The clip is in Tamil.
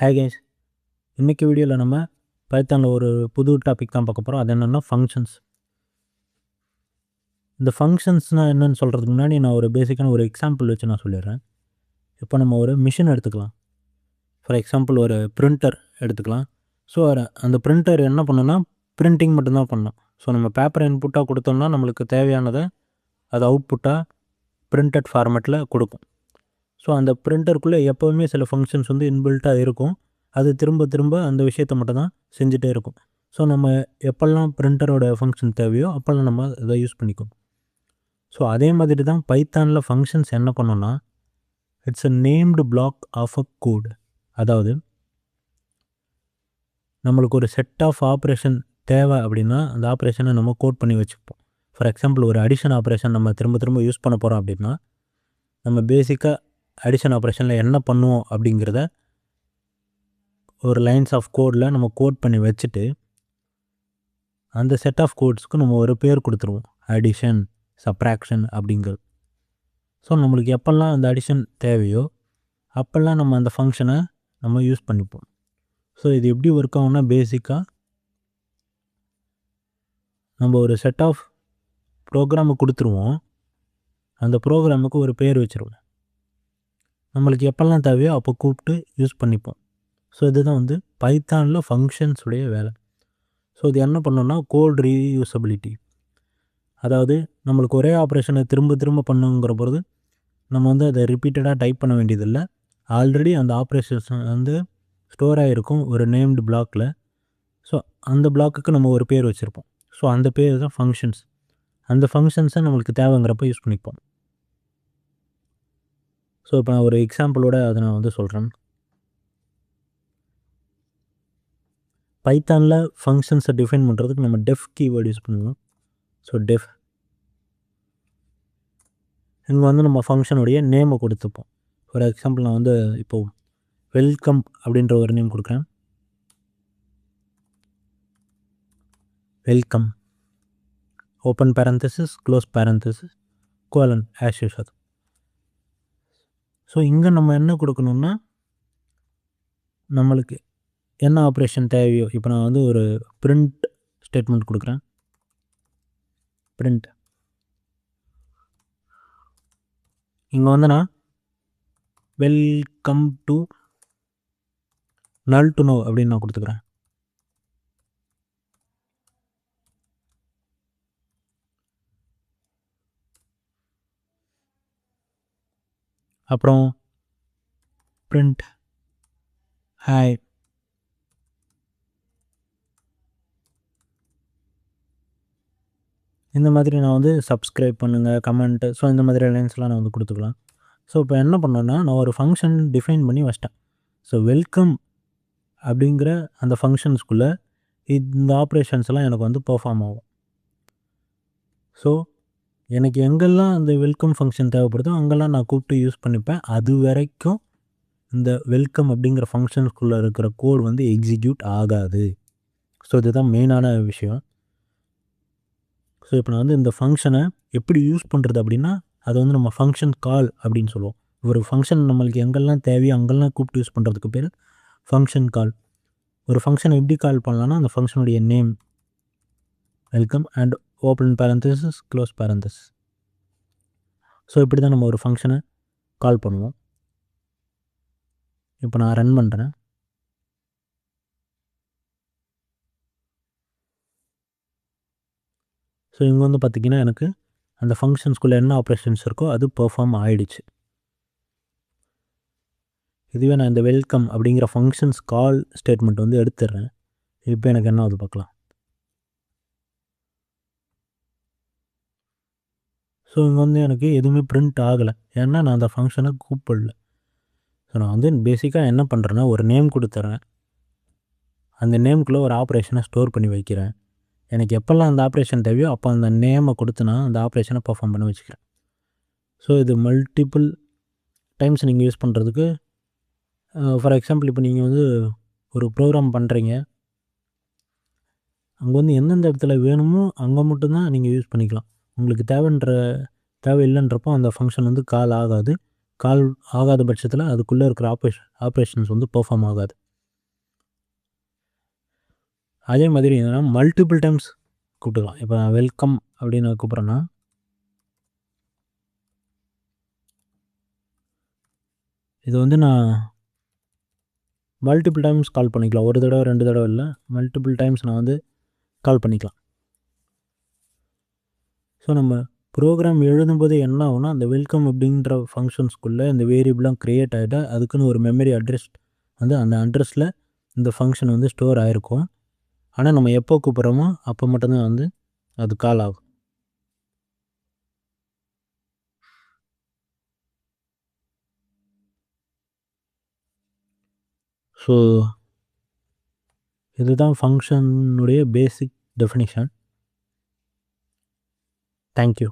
ஹாய் கைஸ், இன்றைக்கி வீடியோவில் நம்ம பைத்தானில் ஒரு புது டாபிக் தான் பார்க்க போகிறோம். அது என்னென்னா ஃபங்க்ஷன்ஸ். இந்த ஃபங்க்ஷன்ஸ்னால் என்னென்னு சொல்கிறதுக்கு முன்னாடி நான் ஒரு பேசிக்கான ஒரு எக்ஸாம்பிள் வச்சு நான் சொல்லிடுறேன். இப்போ நம்ம ஒரு மிஷின் எடுத்துக்கலாம். ஃபார் எக்ஸாம்பிள் ஒரு பிரிண்டர் எடுத்துக்கலாம். ஸோ அந்த பிரிண்டர் என்ன பண்ணுன்னா பிரிண்டிங் மட்டும்தான் பண்ணும். ஸோ நம்ம பேப்பர் இன்புட்டாக கொடுத்தோம்னா நம்மளுக்கு தேவையானதை அது அவுட்புட்டாக பிரிண்டட் ஃபார்மேட்டில் கொடுக்கும். ஸோ அந்த பிரிண்டருக்குள்ளே எப்போவுமே சில ஃபங்க்ஷன்ஸ் வந்து இன்பில்ட்டாக இருக்கும். அது திரும்ப திரும்ப அந்த விஷயத்தை மட்டும் தான் செஞ்சுட்டே இருக்கும். ஸோ நம்ம எப்போல்லாம் பிரிண்டரோட ஃபங்க்ஷன் தேவையோ அப்போல்லாம் நம்ம இதை யூஸ் பண்ணிக்கும். ஸோ அதே மாதிரி தான் பைத்தானில் ஃபங்க்ஷன்ஸ் என்ன பண்ணோன்னா, it's a named block of a code. அதாவது நம்மளுக்கு ஒரு செட் ஆஃப் ஆப்ரேஷன் தேவை அப்படின்னா அந்த ஆப்ரேஷனை நம்ம கோட் பண்ணி வச்சுப்போம். ஃபார் எக்ஸாம்பிள் ஒரு அடிஷன் ஆப்ரேஷன் நம்ம திரும்ப திரும்ப யூஸ் பண்ண போகிறோம் அப்படின்னா, நம்ம பேசிக்காக அடிஷன் ஆப்ரேஷனில் என்ன பண்ணுவோம் அப்படிங்கிறத ஒரு லைன்ஸ் ஆஃப் கோடில் நம்ம கோட் பண்ணி வச்சுட்டு அந்த செட் ஆஃப் கோட்ஸ்க்கு நம்ம ஒரு பேர் கொடுத்துருவோம். அடிஷன், சப்ராக்ஷன் அப்படிங்கிறது. ஸோ நம்மளுக்கு எப்போல்லாம் அந்த அடிஷன் தேவையோ அப்போல்லாம் நம்ம அந்த ஃபங்க்ஷனை நம்ம யூஸ் பண்ணிப்போம். ஸோ இது எப்படி ஒர்க் ஆகும்னா, பேசிக்காக நம்ம ஒரு செட் ஆஃப் ப்ரோக்ராமை கொடுத்துருவோம். அந்த ப்ரோக்ராமுக்கு ஒரு பேர் வச்சுருவோம். நம்மளுக்கு எப்போல்லாம் தேவையோ அப்போ கூப்பிட்டு யூஸ் பண்ணிப்போம். ஸோ இதுதான் வந்து பைத்தானில் ஃபங்க்ஷன்ஸுடைய வேலை. ஸோ இது என்ன பண்ணோன்னா கோட் ரீயூசபிலிட்டி. அதாவது நம்மளுக்கு ஒரே ஆப்ரேஷனை திரும்ப திரும்ப பண்ணுங்கிற பொழுது நம்ம வந்து அதை ரிப்பீட்டடாக டைப் பண்ண வேண்டியதில்லை. ஆல்ரெடி அந்த ஆப்ரேஷன்ஸ் வந்து ஸ்டோர் ஆகிருக்கும் ஒரு நேம்டு பிளாக்கில். ஸோ அந்த பிளாக்குக்கு நம்ம ஒரு பேர் வச்சுருப்போம். ஸோ அந்த பேர் தான் ஃபங்க்ஷன்ஸ். அந்த ஃபங்க்ஷன்ஸை நம்மளுக்கு தேவைங்கிறப்ப யூஸ் பண்ணிப்போம். ஸோ இப்போ நான் ஒரு எக்ஸாம்பிளோட அதை நான் வந்து சொல்கிறேன். பைத்தானில் ஃபங்க்ஷன்ஸை டிஃபைன் பண்ணுறதுக்கு நம்ம டெஃப் கீவேர்டு யூஸ் பண்ணுவோம். ஸோ டெஃப் இங்கே வந்து நம்ம ஃபங்க்ஷனுடைய நேமை கொடுத்துப்போம். ஃபார் எக்ஸாம்பிள் நான் வந்து இப்போது வெல்கம் அப்படின்ற ஒரு நேம் கொடுக்குறேன். Welcome open parenthesis close parenthesis colon as usual. So இங்கே நம்ம என்ன கொடுக்கணுன்னா, நம்மளுக்கு என்ன ஆப்ரேஷன் தேவையோ, இப்போ நான் வந்து ஒரு பிரிண்ட் ஸ்டேட்மெண்ட் கொடுக்குறேன். பிரிண்ட் இங்கே வந்து நான் வெல்கம் டு நல் டு நோ அப்படின்னு நான் கொடுத்துக்கிறேன். அப்புறம் பிரிண்ட் ஹாய். இந்த மாதிரி நான் வந்து சப்ஸ்கிரைப் பண்ணுங்கள், கமெண்ட்டு, ஸோ இந்த மாதிரி லைன்ஸ்லாம் நான் வந்து கொடுத்துக்கலாம். ஸோ இப்போ என்ன பண்ணேன்னா, நான் ஒரு ஃபங்க்ஷன் டிஃபைன் பண்ணி வச்சிட்டேன். ஸோ வெல்கம் அப்படிங்கிற அந்த ஃபங்க்ஷன்ஸ்குள்ளே இந்த ஆப்ரேஷன்ஸ்லாம் எனக்கு வந்து பெர்ஃபார்ம் ஆகும். ஸோ எனக்கு எங்கெல்லாம் அந்த வெல்கம் ஃபங்க்ஷன் தேவைப்படுதோ அங்கெல்லாம் நான் கூப்பிட்டு யூஸ் பண்ணிப்பேன். அது வரைக்கும் இந்த வெல்கம் அப்படிங்கிற ஃபங்க்ஷன்ஸ்குள்ளே இருக்கிற கோட் வந்து எக்ஸிக்யூட் ஆகாது. ஸோ இதுதான் மெயினான விஷயம். ஸோ இப்போ நான் வந்து இந்த ஃபங்க்ஷனை எப்படி யூஸ் பண்ணுறது அப்படின்னா, அதை வந்து நம்ம ஃபங்க்ஷன் கால் அப்படின்னு சொல்லுவோம். ஒரு ஃபங்க்ஷன் நம்மளுக்கு எங்கெல்லாம் தேவையோ அங்கெல்லாம் கூப்பிட்டு யூஸ் பண்ணுறதுக்கு பேர் ஃபங்க்ஷன் கால். ஒரு ஃபங்க்ஷனை எப்படி கால் பண்ணலான்னா, அந்த ஃபங்க்ஷனுடைய name welcome and open parenthesis close parenthesis. So இப்படி தான் நம்ம ஒரு ஃபங்க்ஷனை கால் பண்ணுவோம். இப்போ நான் ரன் பண்ணுறேன். ஸோ இங்கே வந்து பார்த்திங்கன்னா எனக்கு அந்த ஃபங்க்ஷன்ஸ்குள்ளே என்ன ஆப்ரேஷன்ஸ் இருக்கோ அது பெர்ஃபார்ம் ஆகிடுச்சு. இதுவே நான் இந்த வெல்கம் அப்படிங்கிற ஃபங்க்ஷன்ஸ் கால் ஸ்டேட்மெண்ட் வந்து எடுத்துடுறேன். இப்போ எனக்கு என்ன ஆகுது பார்க்கலாம். ஸோ இங்கே வந்து எனக்கு எதுவுமே பிரிண்ட் ஆகலை, ஏன்னா நான் அந்த ஃபங்க்ஷனை கூப்பிடல. ஸோ நான் வந்து பேசிக்காக என்ன பண்ணுறேன்னா, ஒரு நேம் கொடுத்துட்றேன். அந்த நேமுக்குள்ளே ஒரு ஆப்ரேஷனை ஸ்டோர் பண்ணி வைக்கிறேன். எனக்கு எப்போல்லாம் அந்த ஆப்ரேஷன் தேவையோ அப்போ அந்த நேமை கொடுத்து நான் அந்த ஆப்ரேஷனை பெர்ஃபார்ம் பண்ண வச்சுக்கிறேன். ஸோ இது மல்டிபிள் டைம்ஸ் நீங்கள் யூஸ் பண்ணுறதுக்கு, ஃபார் எக்ஸாம்பிள் இப்போ நீங்கள் வந்து ஒரு ப்ரோக்ராம் பண்ணுறீங்க, அங்கே வந்து எந்தெந்த இடத்துல வேணுமோ அங்கே மட்டும்தான் நீங்கள் யூஸ் பண்ணிக்கலாம். உங்களுக்கு தேவை இல்லைன்றப்போ அந்த ஃபங்க்ஷன் வந்து கால் ஆகாது. கால் ஆகாத பட்சத்தில் அதுக்குள்ளே இருக்கிற ஆப்ரேஷன்ஸ் வந்து பெர்ஃபார்ம் ஆகாது. அதே மாதிரி என்னன்னா மல்டிபிள் டைம்ஸ் கூப்பிட்டுக்கலாம். இப்போ நான் வெல்கம் அப்படின்னு கூப்பிட்றேன்னா, இது வந்து நான் மல்டிபிள் டைம்ஸ் கால் பண்ணிக்கலாம். ஒரு தடவை 2 தடவை இல்ல. மல்டிபிள் டைம்ஸ் நான் வந்து கால் பண்ணிக்கலாம். ஸோ நம்ம ப்ரோக்ராம் எழுதும்போது என்ன ஆகும்னா, அந்த வெல்கம் அப்படின்ற ஃபங்ஷன்ஸ்குள்ளே இந்த வேரியபிள்லாம் கிரியேட் ஆகிட்டா அதுக்குன்னு ஒரு மெமரி அட்ரஸ் வந்து அந்த அட்ரஸில் இந்த ஃபங்க்ஷன் வந்து ஸ்டோர் ஆகிருக்கும். ஆனால் நம்ம எப்போ கூப்பிட்றோமோ அப்போ மட்டும்தான் வந்து அது கால் ஆகும். ஸோ இதுதான் ஃபங்க்ஷனுடைய பேசிக் டெஃபினிஷன். Thank you.